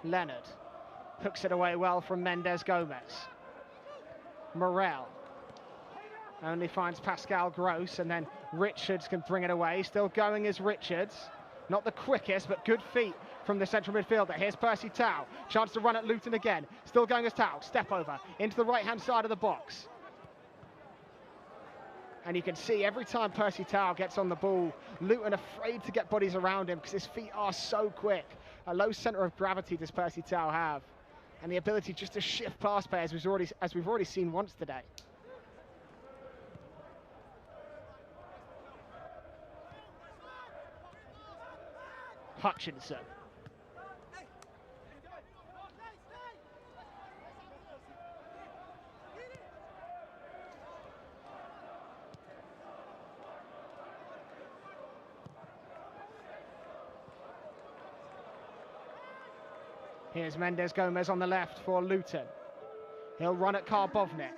Leonard hooks it away well from Mendes Gomez. Morel only finds Pascal Gross, and then Richards can bring it away. Still going is Richards. Not the quickest, but good feet from the central midfielder. Here's Percy Tau. Chance to run at Lutton again. Still going as Tau. Step over into the right-hand side of the box. And you can see every time Percy Tau gets on the ball, Lutton afraid to get bodies around him because his feet are so quick. A low centre of gravity does Percy Tau have. And the ability just to shift past players, as we've already seen once today. Hutchinson. Here's Mendes Gomez on the left for Lutton. He'll run at Karbovnik.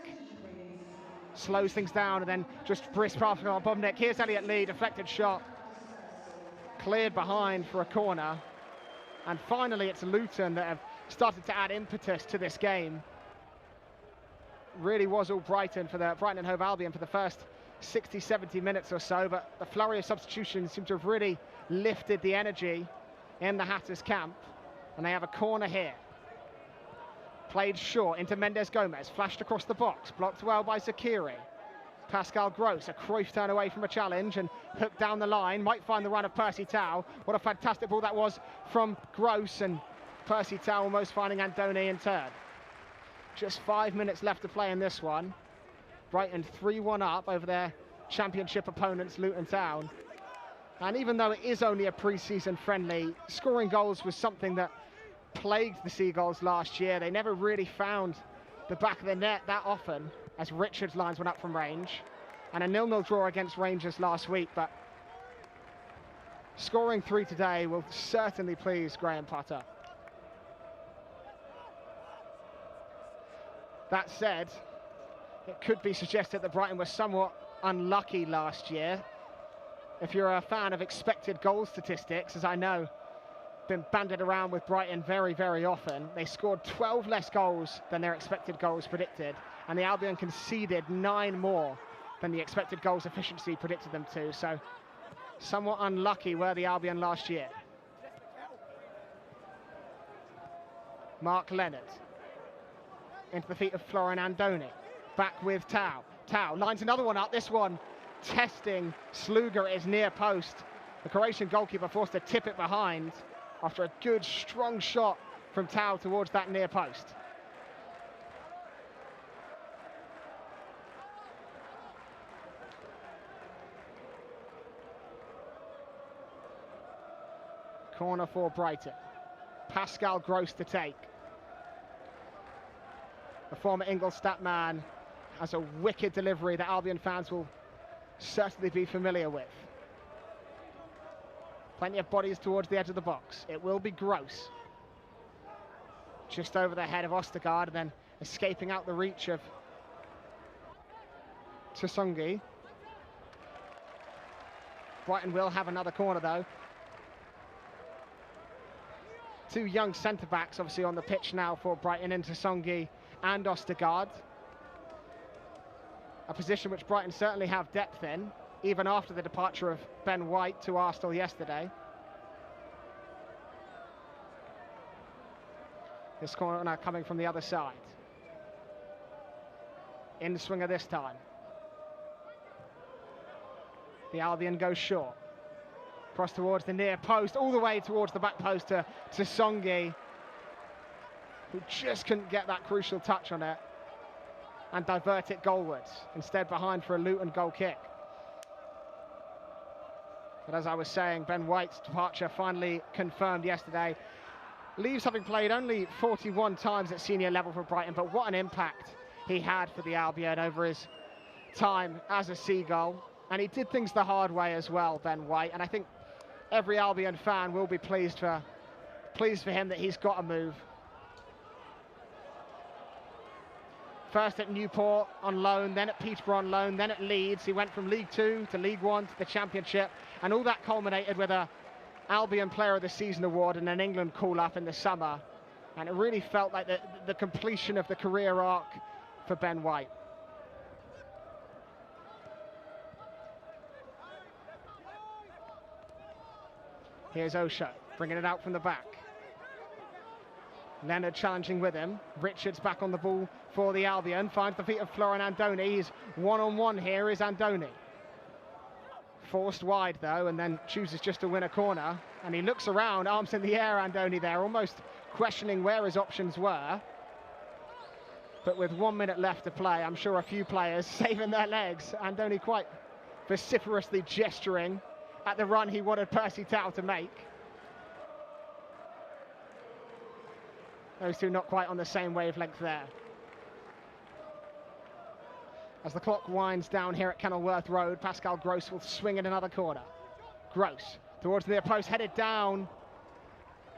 Slows things down and then just brisk past Karbovnik. Here's Elliot Lee, deflected shot. Cleared behind for a corner. And finally it's Lutton that have started to add impetus to this game. Really was all Brighton and Hove Albion for the first 60, 70 minutes or so, but the flurry of substitutions seem to have really lifted the energy in the Hatters camp. And they have a corner here. Played short into Mendes Gomez, flashed across the box, blocked well by Zakiri. Pascal Gross, a Cruyff turn away from a challenge and hooked down the line. Might find the run of Percy Tau. What a fantastic ball that was from Gross, and Percy Tau almost finding Andoni in turn. Just 5 minutes left to play in this one. Brighton 3-1 up over their championship opponents, Luton Town. And even though it is only a pre-season friendly, scoring goals was something that plagued the Seagulls last year. They never really found the back of the net that often, as Richards' lines went up from range. And a 0-0 draw against Rangers last week, but scoring 3 today will certainly please Graham Potter. That said, it could be suggested that Brighton was somewhat unlucky last year. If you're a fan of expected goal statistics, as I know, been banded around with Brighton very, very often, they scored 12 less goals than their expected goals predicted, and the Albion conceded 9 more than the expected goals efficiency predicted them to. So somewhat unlucky were the Albion last year. Mark Leonard into the feet of Florian Andoni. Back with Tau. Tau lines another one up. This one testing Sluga at his near post. The Croatian goalkeeper forced to tip it behind after a good, strong shot from Tau towards that near post. Corner for Brighton. Pascal Gross to take. The former Ingolstadt man has a wicked delivery that Albion fans will certainly be familiar with. Plenty of bodies towards the edge of the box. It will be Gross. Just over the head of Ostergaard, and then escaping out the reach of Tsongi. Brighton will have another corner though. 2 young centre-backs obviously on the pitch now for Brighton, in Tsongi and Ostergaard. A position which Brighton certainly have depth in, even after the departure of Ben White to Arsenal yesterday. This corner coming from the other side. In the swinger this time. The Albion goes short. Cross towards the near post, all the way towards the back post to Songi, who just couldn't get that crucial touch on it and divert it goalwards. Instead behind for a Luton goal kick. But as I was saying, Ben White's departure finally confirmed yesterday. Leaves having played only 41 times at senior level for Brighton, but what an impact he had for the Albion over his time as a Seagull. And he did things the hard way as well, Ben White. And I think every Albion fan will be pleased for him that he's got a move. First at Newport on loan, then at Peterborough on loan, then at Leeds. He went from League 2 to League 1 to the Championship, and all that culminated with a Albion Player of the Season award and an England call-up in the summer. And it really felt like the completion of the career arc for Ben White. Here's Osho, bringing it out from the back. Leonard challenging with him. Richards back on the ball for the Albion. Finds the feet of Florian Andoni. He's one-on-one here is Andoni. Forced wide though, and then chooses just to win a corner. And he looks around, arms in the air, Andoni there, almost questioning where his options were. But with 1 minute left to play, I'm sure a few players saving their legs. Andoni quite vociferously gesturing at the run he wanted Percy Tau to make. Those two not quite on the same wavelength there. As the clock winds down here at Kenilworth Road, Pascal Gross will swing in another corner. Gross towards the near post, headed down.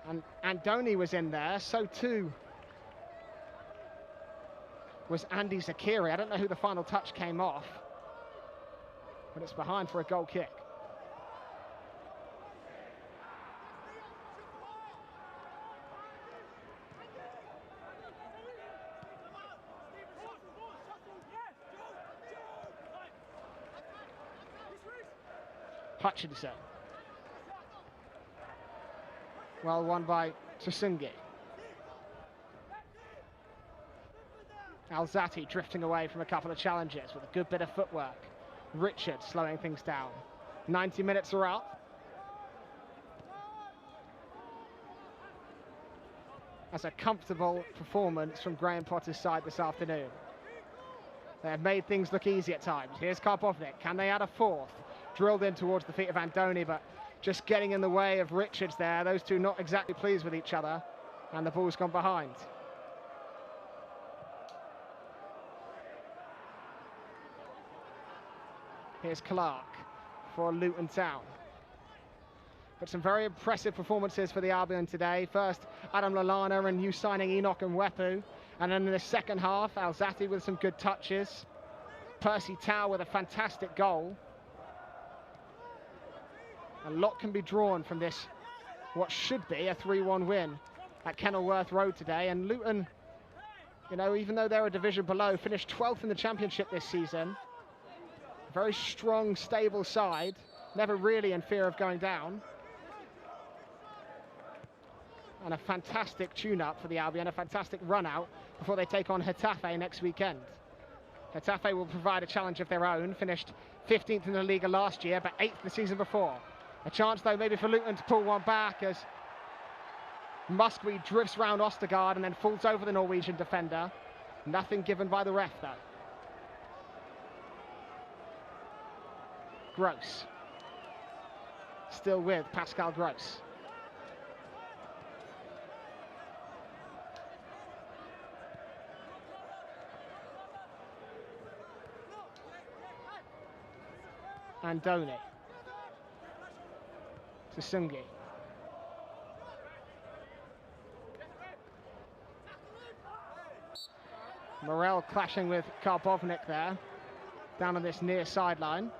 And Andoni was in there, so too was Andy Zakiri. I don't know who the final touch came off, but it's behind for a goal kick. Hutchinson. Well won by Tsusungi. Alzati drifting away from a couple of challenges with a good bit of footwork. Richard slowing things down. 90 minutes are up. That's a comfortable performance from Graham Potter's side this afternoon. They have made things look easy at times. Here's Karbovnik. Can they add a fourth? Drilled in towards the feet of Andoni, but just getting in the way of Richards there. Those two not exactly pleased with each other, and the ball's gone behind. Here's Clark for Luton Town. But some very impressive performances for the Albion today. First, Adam Lallana and new signing Enoch and Wepu. And then in the second half, Alzati with some good touches. Percy Tau with a fantastic goal. A lot can be drawn from this, what should be a 3-1 win at Kenilworth Road today. And Luton, you know, even though they're a division below, finished 12th in the championship this season. A very strong, stable side, never really in fear of going down. And a fantastic tune-up for the Albion, a fantastic run-out before they take on Getafe next weekend. Getafe will provide a challenge of their own, finished 15th in the Liga last year, but 8th the season before. A chance, though, maybe for Luton to pull one back as Muskie drifts round Ostergaard and then falls over the Norwegian defender. Nothing given by the ref, though. Gross. Still with Pascal Gross. Andoni. Tsusungi. Morel clashing with Karbovnik there, down on this near sideline.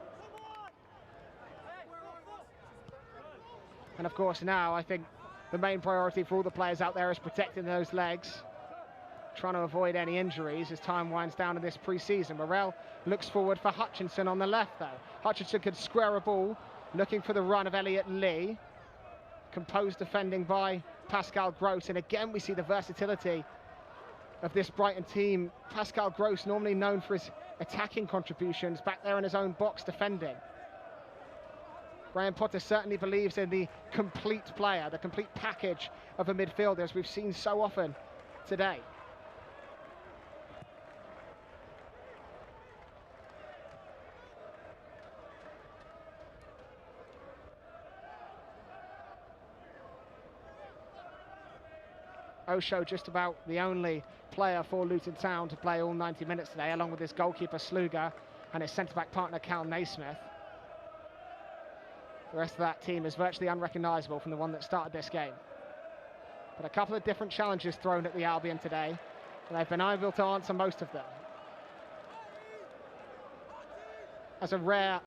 And of course now I think the main priority for all the players out there is protecting those legs, trying to avoid any injuries as time winds down in this pre-season. Morel looks forward for Hutchinson on the left though. Hutchinson could square a ball, looking for the run of Elliot Lee. Composed defending by Pascal Gross, and again we see the versatility of this Brighton team. Pascal Gross, normally known for his attacking contributions, back there in his own box defending. Graham Potter certainly believes in the complete player, the complete package of a midfielder, as we've seen so often today. Osho just about the only player for Luton Town to play all 90 minutes today, along with his goalkeeper Sluga and his centre-back partner Cal Naismith. The rest of that team is virtually unrecognisable from the one that started this game. But a couple of different challenges thrown at the Albion today, and they've been able to answer most of them. As a rare